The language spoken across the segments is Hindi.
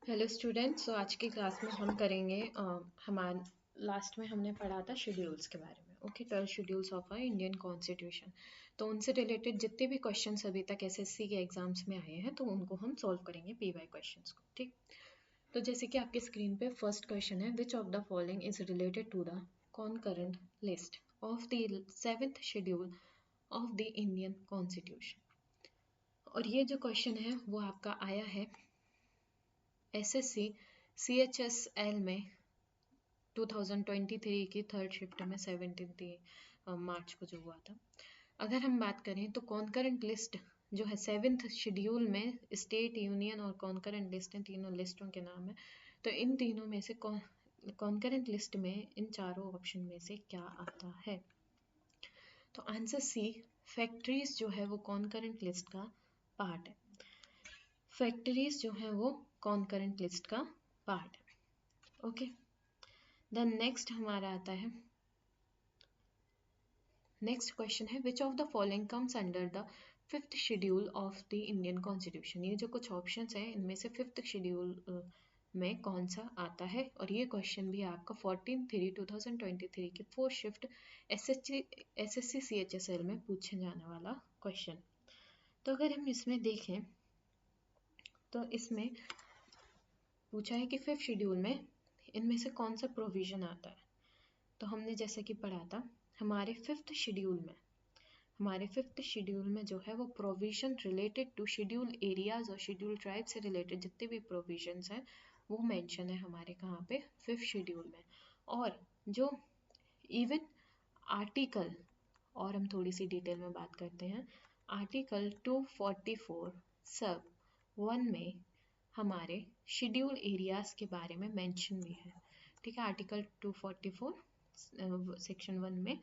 Hello students. तो आज की क्लास में हम करेंगे हमारे लास्ट में हमने पढ़ा था शेड्यूल्स के बारे में। Okay, 12 schedules of a Indian constitution. तो उनसे रिलेटेड जितने भी क्वेश्चंस अभी तक एसएससी के एग्जाम्स में आए हैं तो उनको हम सॉल्व करेंगे पीवाई क्वेश्चंस को। ठीक, तो जैसे कि आपके स्क्रीन पे फर्स्ट क्वेश्चन है, which of the following is related to the concurrent list of the 7th schedule of the Indian constitution. और ये जो क्वेश्चन है वो आपका आया है एसएससी सीएचएसएल में 2023 की थर्ड शिफ्ट में 17 मार्च को जो हुआ था। अगर हम बात करें तो कॉन्करेंट लिस्ट जो है 7th शेड्यूल में स्टेट, यूनियन और कॉन्करेंट लिस्ट हैं, तीनों लिस्टों के नाम है। तो इन तीनों में से कॉन्करेंट लिस्ट में इन चारों ऑप्शन में से क्या आता है? तो आंसर सी, फैक्ट्रीज जो है वो कॉन्करेंट लिस्ट का पार्ट है। फैक्ट्रीज जो है वो कॉन्करेंट लिस्ट का पार्ट है। ओके, देन नेक्स्ट हमारा आता है, नेक्स्ट क्वेश्चन है, which of the following comes under the 5th schedule of the Indian constitution. ये जो कुछ ऑप्शंस हैं इनमें से 5th शेड्यूल में कौन सा आता है? और ये क्वेश्चन भी आपका 14/3/2023 की 4th शिफ्ट एसएससी सीएचएसएल में पूछे जाने वाला क्वेश्चन। तो अगर हम इसमें देखें तो इसमें पूछा है कि 5th शेड्यूल में इनमें से कौन सा प्रोविजन आता है। तो हमने जैसे कि पढ़ा था हमारे 5th शेड्यूल में जो है वो provision related to schedule areas और शेड्यूल ट्राइब से रिलेटेड जितने भी प्रोविजंस हैं वो मेंशन है हमारे कहाँ पे 5th शेड्यूल में। और जो इवन आर्टिकल, और हम थोड़ी सी डिटेल में बात करते हैं, आर्टिकल 244 सब 1 में हमारे शेड्यूल एरियाज के बारे में मेंशन भी है। ठीक है, आर्टिकल 244 सेक्शन 1 में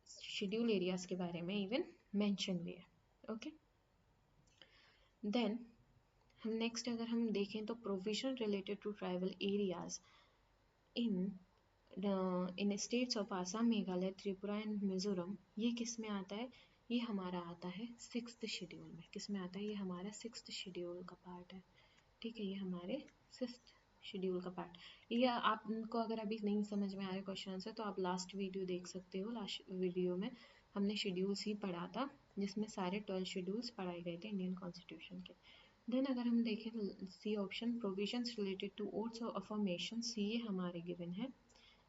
शेड्यूल एरियाज के बारे में इवन मेंशन भी है। ओके, देन हम नेक्स्ट अगर हम देखें तो provision related to tribal areas in in states of Assam, Meghalaya, Tripura and Mizoram, ये किस में आता है? ये हमारा आता है 6th शेड्यूल में। किस में आता है? ये हमारा 6th शेड्यूल का पार्ट है। ठीक है, ये हमारे 6th शेड्यूल का पार्ट। ये आपको अगर अभी नहीं समझ में आ रहे क्वेश्चन आंसर तो आप लास्ट वीडियो देख सकते हो। लास्ट वीडियो में हमने शेड्यूल्स ही पढ़ा था जिसमें सारे 12 शेड्यूल्स पढ़ाए गए थे इंडियन कॉन्स्टिट्यूशन के। देन अगर हम देखें C option, provisions related to oaths और अफर्मेशन, ये हमारे गिवन है।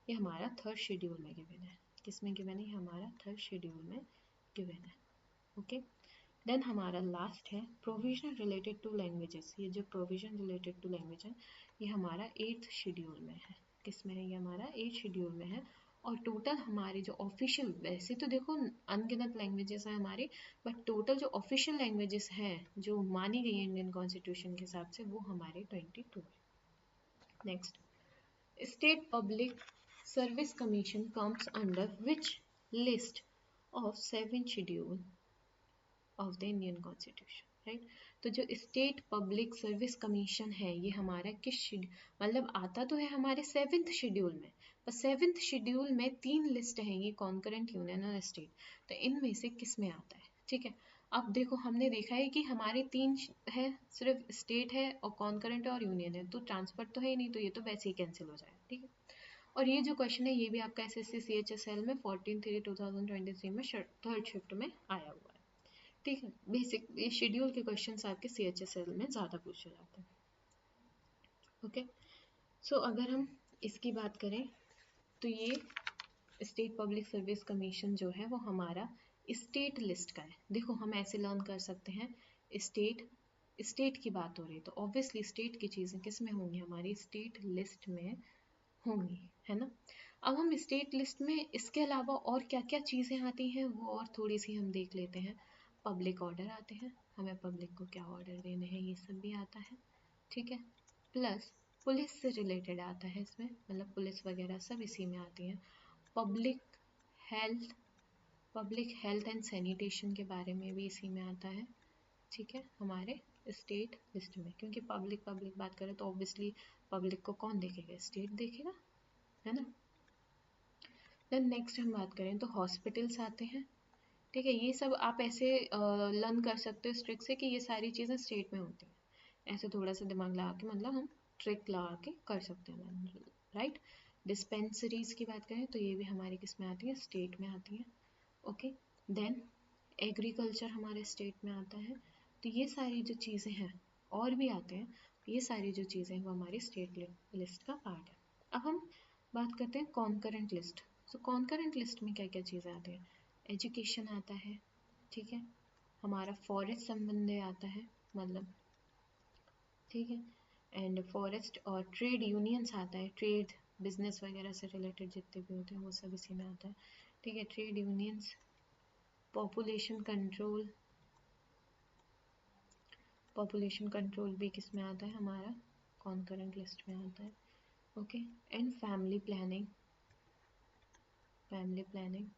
ये हमारा 3rd शेड्यूल में गिवन है। किस में गिवन है? हमारा 3rd शेड्यूल में गिवन है। ओके, देन हमारा लास्ट है प्रोविजन रिलेटेड टू लैंग्वेजेस। ये जो प्रोविजन रिलेटेड टू लैंग्वेज है ये हमारा 8th शेड्यूल में है। किस में है? ये हमारा 8th शेड्यूल में है। और टोटल हमारे जो ऑफिशियल, वैसे तो देखो अनगिनत लैंग्वेजेस हैं हमारी, बट टोटल जो ऑफिशियल लैंग्वेजेस हैं जो मानी गई है इंडियन कॉन्स्टिट्यूशन के हिसाब से वो हमारे 22 है। Next, state public service commission comes under which list of 7th schedule of the Indian constitution, right? तो जो स्टेट पब्लिक सर्विस कमीशन है ये हमारा किस मतलब आता तो है हमारे 7th शेड्यूल में, पर 7th शेड्यूल में 3 लिस्ट हैं, ये कॉन्करेंट, यूनियन और स्टेट। तो इनमें से किस में आता है? ठीक है, अब देखो हमने देखा है कि हमारे 3 है, सिर्फ स्टेट है और कॉन्करेंट है और यूनियन है, तो ट्रांसफर तो है ही नहीं, तो ये तो वैसे ही कैंसिल हो जाएगा। ठीक है, और ये जो क्वेश्चन है ये भी आपका एसएससी सीएचएसएल में 14/3/2023 में 3rd शिफ्ट में आया हुआ है। ठीक है, बेसिक ये शेड्यूल के क्वेश्चंस आपके सीएचएसएल में ज़्यादा पूछे जाते हैं। ओके, सो अगर हम इसकी बात करें तो ये स्टेट पब्लिक सर्विस कमीशन जो है वो हमारा स्टेट लिस्ट का है। देखो हम ऐसे लर्न कर सकते हैं, स्टेट स्टेट की बात हो रही है तो ऑब्वियसली स्टेट की चीज़ें किस में होंगी? हमारी स्टेट लिस्ट में होंगी, है ना? अब हम स्टेट लिस्ट में इसके अलावा और क्या क्या चीज़ें आती हैं वो और थोड़ी सी हम देख लेते हैं। पब्लिक ऑर्डर आते हैं, हमें पब्लिक को क्या ऑर्डर देने हैं ये सब भी आता है। ठीक है, प्लस पुलिस से रिलेटेड आता है इसमें, मतलब पुलिस वगैरह सब इसी में आती हैं। Public health, public health and sanitation के बारे में भी इसी में आता है। ठीक है, हमारे स्टेट लिस्ट में, क्योंकि पब्लिक पब्लिक बात करें तो ऑब्वियसली पब्लिक को कौन देखेगा? स्टेट देखेगा, है ना? देन नेक्स्ट हम बात करें तो हॉस्पिटल्स आते हैं। ठीक है, ये सब आप ऐसे लर्न कर सकते हो स्ट्रिक्ट से कि ये सारी चीज़ें स्टेट में होती हैं। ऐसे थोड़ा सा दिमाग लगा के मतलब हम ट्रिक लगा के कर सकते हैं, राइट। डिस्पेंसरीज की बात करें तो ये भी हमारे किस में आती है, स्टेट में आती है। ओके, देन एग्रीकल्चर हमारे स्टेट में आता है। तो ये सारी जो चीज़ें हैं और भी आते हैं, ये सारी जो चीज़ें हैं वो हमारी स्टेट लिस्ट का पार्ट है। अब हम बात करते हैं कॉन्करेंट लिस्ट। सो कॉन्करेंट लिस्ट में क्या क्या चीज़ें आती हैं, एजुकेशन आता है, ठीक है, हमारा फॉरेस्ट संबंधी आता है, मतलब ठीक है, एंड फॉरेस्ट और ट्रेड यूनियंस आता है, ट्रेड बिजनेस वगैरह से रिलेटेड जितने भी होते हैं वो सब इसी में आता है, ठीक है, trade unions, population control, population control भी किस में आता है, हमारा कॉन्करेंट लिस्ट में आता है। Okay, and family planning, family planning,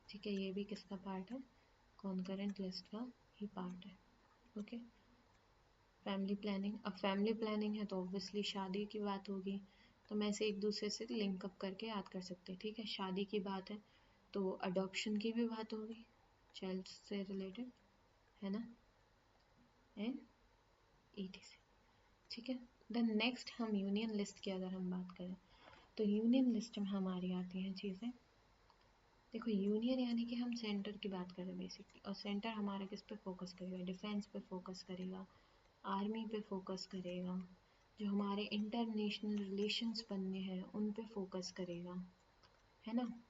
ठीक है, ये भी किसका पार्ट है, कॉन्करेंट लिस्ट का ही पार्ट है। ओके, फैमिली प्लानिंग, अब फैमिली प्लानिंग है तो ऑब्वियसली शादी की बात होगी, तो मैं इसे एक दूसरे से लिंक अप करके याद कर सकते हैं, ठीक है, शादी की बात है तो अडॉप्शन की भी बात होगी, चाइल्ड से रिलेटेड, है ना, एंड ETC, ठीक है। देन नेक्स्ट हम यूनियन लिस्ट की अगर हम बात करें तो यूनियन लिस्ट में हमारी आती हैं चीज़ें, देखो यूनियन यानी कि हम सेंटर की बात करें बेसिकली, और सेंटर हमारा किस पे फोकस करेगा, डिफेंस पे फोकस करेगा, आर्मी पे फोकस करेगा, जो हमारे इंटरनेशनल रिलेशंस बनने हैं उन पे फोकस करेगा, है ना,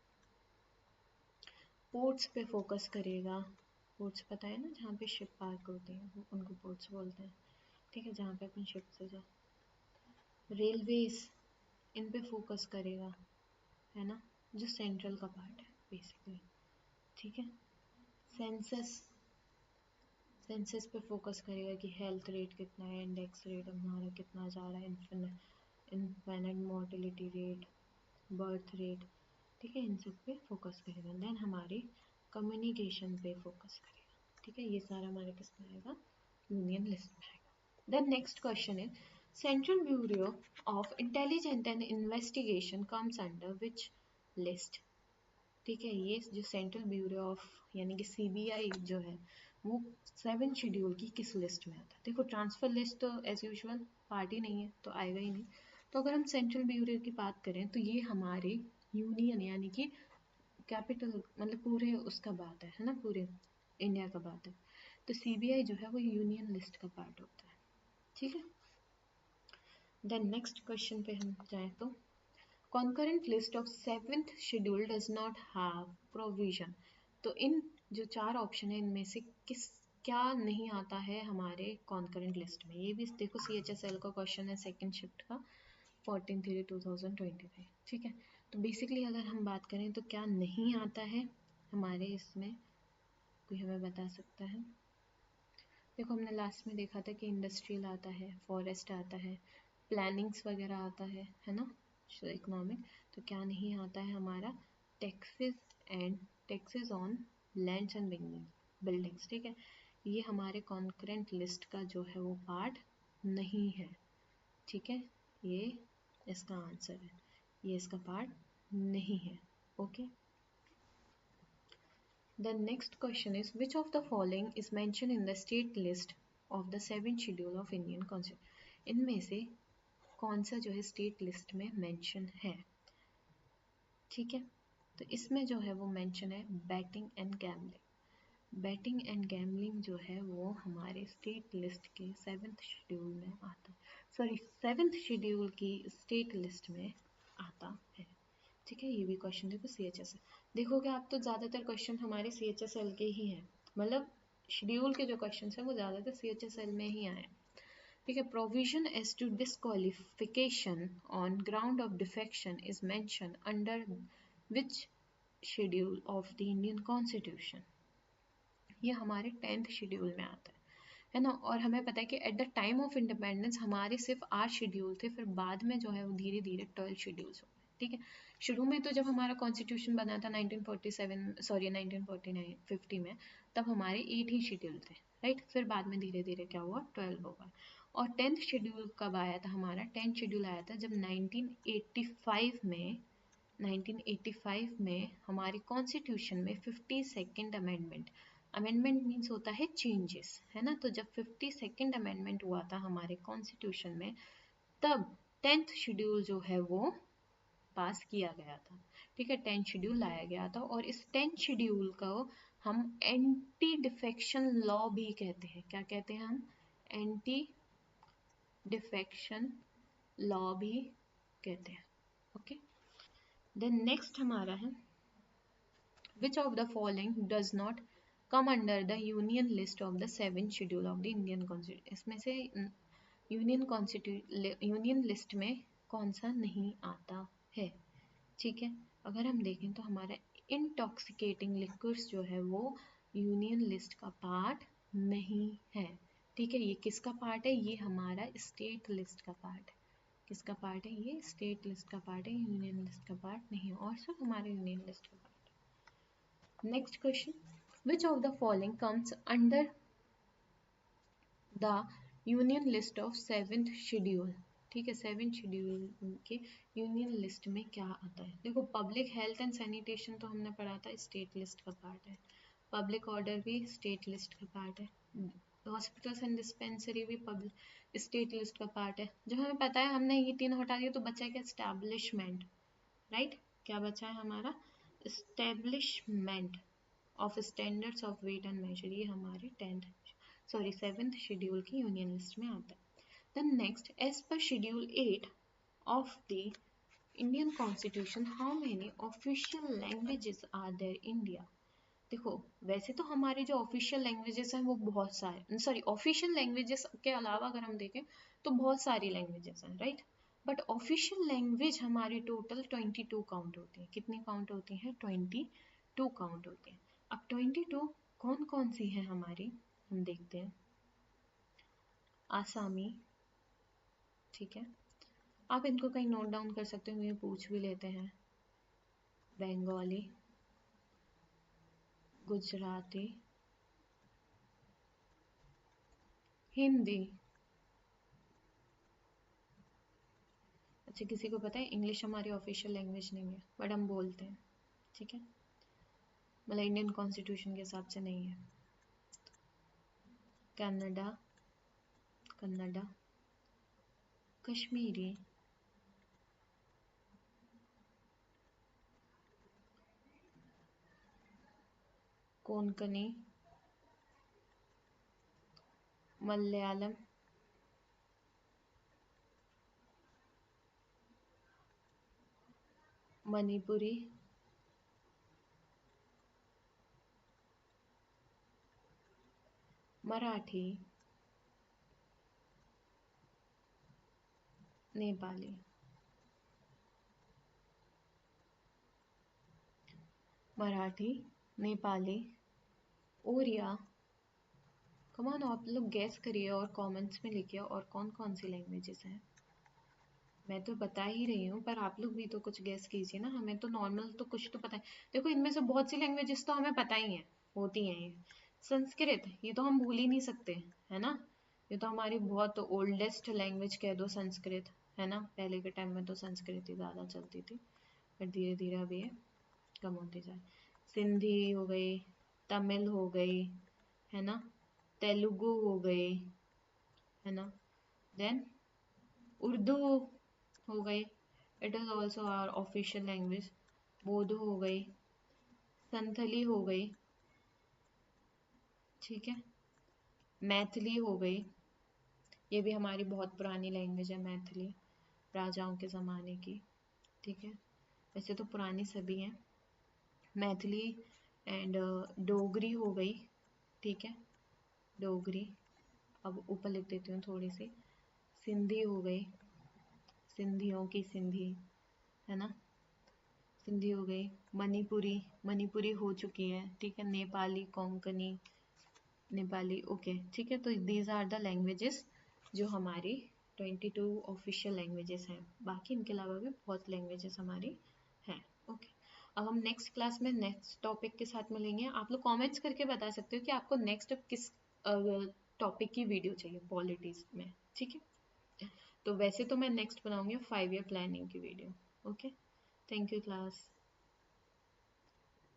पोर्ट्स पे फोकस करेगा, पोर्ट्स पता है ना जहाँ पे शिप पार्क होते हैं उनको पोर्ट्स बोलते हैं, ठीक है, जहाँ पे अपन शिप से जाए, रेलवेज इन पे फोकस करेगा, है ना, जो सेंट्रल का पार्ट है बेसिकली, ठीक है, सेंसस, सेंसस पे फोकस करेगा कि हेल्थ रेट कितना है, इंडेक्स रेट हमारा कितना जा रहा है, infinite mortality rate, birth rate, ठीक है, इन सब पे फोकस करेगा। देन हमारी कम्युनिकेशन पे फोकस करेगा, ठीक है, ये सारा हमारे किस में आएगा, यूनियन लिस्ट में आएगा। देन नेक्स्ट क्वेश्चन है central bureau of intelligence and investigation comes under which list, ठीक है, ये जो सेंट्रल ब्यूरो ऑफ यानी कि CBI जो है वो 7 शेड्यूल की किस लिस्ट में आता है, देखो ट्रांसफर लिस्ट तो एज यूजुअल पार्ट ही नहीं है तो आएगा ही नहीं, तो अगर हम सेंट्रल ब्यूरो की बात करें तो ये हमारे यूनियन यानी कि कैपिटल मतलब पूरे उसका बात है ना, पूरे इंडिया का बात है, तो CBI जो है वो यूनियन लिस्ट का पार्ट होता है, ठीक है। देन नेक्स्ट क्वेश्चन पे हम जाएं तो concurrent list of 7th schedule does not have provision, तो इन जो 4 ऑप्शन है इनमें से किस क्या नहीं आता है हमारे concurrent लिस्ट में, ये भी देखो CHSL का क्वेश्चन है सेकंड शिफ्ट का 14/3/2023, ठीक है, तो बेसिकली अगर हम बात करें तो क्या नहीं आता है हमारे इसमें, कोई हमें बता सकता है, देखो हमने लास्ट में देखा था कि इंडस्ट्रियल आता है, फॉरेस्ट आता है, प्लानिंग्स वगैरह आता है ना, इकोनॉमिक, तो क्या नहीं आता है हमारा, taxes and taxes on lands and buildings, ठीक है, ये हमारे कॉन्करेंट लिस्ट का जो है वो पार्ट नहीं है, ठीक है, ये इसका आंसर है, ये इसका पार्ट नहीं है। Okay, the next question is which of the following is mentioned in the state list of the 7th schedule of Indian Constitution, इनमें से कौन सा जो है स्टेट लिस्ट में मेंशन है, ठीक है, तो इसमें जो है वो मेंशन है batting and gambling, batting and gambling जो है वो हमारे स्टेट लिस्ट के 7th शेड्यूल में आता है, सॉरी 7th शेड्यूल की स्टेट लिस्ट में आता है, ठीक है, ये भी क्वेश्चन देखो CHSL, देखोगे आप तो ज़्यादातर क्वेश्चन हमारे CHSL के ही हैं, मतलब शेड्यूल के जो क्वेश्चन हैं वो ज़्यादातर CHSL में ही आए हैं, ठीक है, provision as to disqualification on ground of defection is mention under which schedule of the Indian constitution, ये हमारे 10th शेड्यूल में आता है ना, और हमें पता है कि at the time of independence हमारे सिर्फ 8 शेड्यूल थे, फिर बाद में जो है वो धीरे धीरे 12 शेड्यूल्स हो गए, ठीक है, शुरू में तो जब हमारा कॉन्स्टिट्यूशन बना था 1947 सॉरी 1949 50 में, तब हमारे 8 ही शेड्यूल थे, राइट, फिर बाद में धीरे धीरे क्या हुआ 12 हो गया, और 10th शेड्यूल कब आया था हमारा, 10th शेड्यूल आया था जब 1985 में हमारी कॉन्स्टिट्यूशन में 52nd अमेंडमेंट अमेंडमेंट मीन्स होता है चेंजेस, है ना। तो जब 52nd अमेंडमेंट हुआ था हमारे कॉन्स्टिट्यूशन में, तब 10th शेड्यूल जो है वो पास किया गया था, ठीक है। 10th शेड्यूल लाया गया था, और इस 10th शेड्यूल को हम एंटी डिफेक्शन लॉ भी कहते हैं। क्या कहते हैं हम? एंटी डिफेक्शन लॉ भी कहते हैं, ओके। देन नेक्स्ट हमारा है, which of the following does not come under the union list of the 7th schedule of the Indian Constitution? इसमें से यूनियन लिस्ट में कौन सा नहीं आता है, ठीक है। अगर हम देखें तो हमारा इंटॉक्सिकेटिंग लिक्विड्स जो है वो यूनियन लिस्ट का पार्ट नहीं है, ठीक है। ये किसका पार्ट है? ये हमारा स्टेट लिस्ट का पार्ट है। किसका पार्ट है? ये स्टेट लिस्ट का पार्ट है, यूनियन लिस्ट का पार्ट नहीं है, और सब हमारे यूनियन लिस्ट का पार्ट है। Next question, which of the following comes under the union list of 7th schedule, ठीक है। 7th शेड्यूल के यूनियन लिस्ट में क्या आता है? देखो, पब्लिक हेल्थ एंड सैनिटेशन तो हमने पढ़ा था, स्टेट लिस्ट का पार्ट है। पब्लिक ऑर्डर भी स्टेट लिस्ट का पार्ट है। हॉस्पिटल्स एंड डिस्पेंसरी भी पब्लिक स्टेट लिस्ट का पार्ट है। जो हमें पता है, हमने ये तीनों हटा दिया तो बचा क्या? Establishment, right. क्या बचा है हमारा? Establishment of standards of weight and measure, ये हमारे 7th शेड्यूल की यूनियन लिस्ट में आता है। Then next, as per schedule 8 of the Indian constitution, how many official languages are there India? देखो, वैसे तो हमारे जो ऑफिशियल लैंग्वेजेस हैं वो बहुत सारे, सॉरी, ऑफिशियल लैंग्वेजेस के अलावा अगर हम देखें तो बहुत सारी लैंग्वेजेस हैं, राइट। बट ऑफिशियल लैंग्वेज हमारी टोटल 22 काउंट होती है। कितनी काउंट होती है? 22 काउंट होती है। अब 22 कौन कौन सी है हमारी, हम देखते हैं। आसामी, ठीक है, आप इनको कहीं नोट डाउन कर सकते हो, ये पूछ भी लेते हैं। बंगाली, गुजराती, हिंदी। अच्छा, किसी को पता है इंग्लिश हमारी ऑफिशियल लैंग्वेज नहीं है, बट हम बोलते हैं, ठीक है। मतलब इंडियन कॉन्स्टिट्यूशन के हिसाब से नहीं है। कन्नडा, कन्नडा, कश्मीरी, कोंकणी, मलयालम, मणिपुरी, मराठी, नेपाली। मराठी, नेपाली, ओरिया। कमान, आप लोग गैस करिए और कमेंट्स में लिखिए और कौन कौन सी लैंग्वेजेस हैं। मैं तो बता ही रही हूँ, पर आप लोग भी तो कुछ गैस कीजिए ना। हमें तो नॉर्मल तो कुछ तो पता है। देखो, इनमें से बहुत सी लैंग्वेजेस तो हमें पता ही है, होती हैं ये। संस्कृत, ये तो हम भूल ही नहीं सकते, है ना। ये तो हमारी बहुत ओल्डेस्ट लैंग्वेज कह दो संस्कृत, है ना। पहले के टाइम में तो संस्कृत ही ज़्यादा चलती थी, पर धीरे धीरे अब ये कम होती जाए। सिंधी हो गई, तमिल हो गई, है ना, तेलुगु हो गई, है ना। देन उर्दू हो गई, it is also our official language. Bodo हो गई, संथली हो गई, ठीक है, मैथिली हो गई। ये भी हमारी बहुत पुरानी लैंग्वेज है, मैथिली, राजाओं के ज़माने की, ठीक है। वैसे तो पुरानी सभी हैं। मैथिली एंड डोगरी हो गई, ठीक है, डोगरी। अब ऊपर लिख देती हूँ थोड़ी सी। सिंधी हो गई, सिंधियों की सिंधी, है ना, सिंधी हो गई। मणिपुरी, मणिपुरी हो चुकी है, ठीक है। नेपाली, कोंकणी, नेपाली, ओके, ठीक है। तो दीज आर द लैंग्वेजेस जो हमारी 22 ऑफिशियल लैंग्वेजेस हैं। बाकी इनके अलावा भी बहुत लैंग्वेजेस हमारी हैं, ओके। अब हम नेक्स्ट क्लास में नेक्स्ट टॉपिक के साथ मिलेंगे। आप लोग कमेंट्स करके बता सकते हो कि आपको नेक्स्ट किस टॉपिक की वीडियो चाहिए पॉलिटीज में, ठीक है। तो वैसे तो मैं नेक्स्ट बनाऊंगी 5 ईयर प्लानिंग की video, okay. Thank you class.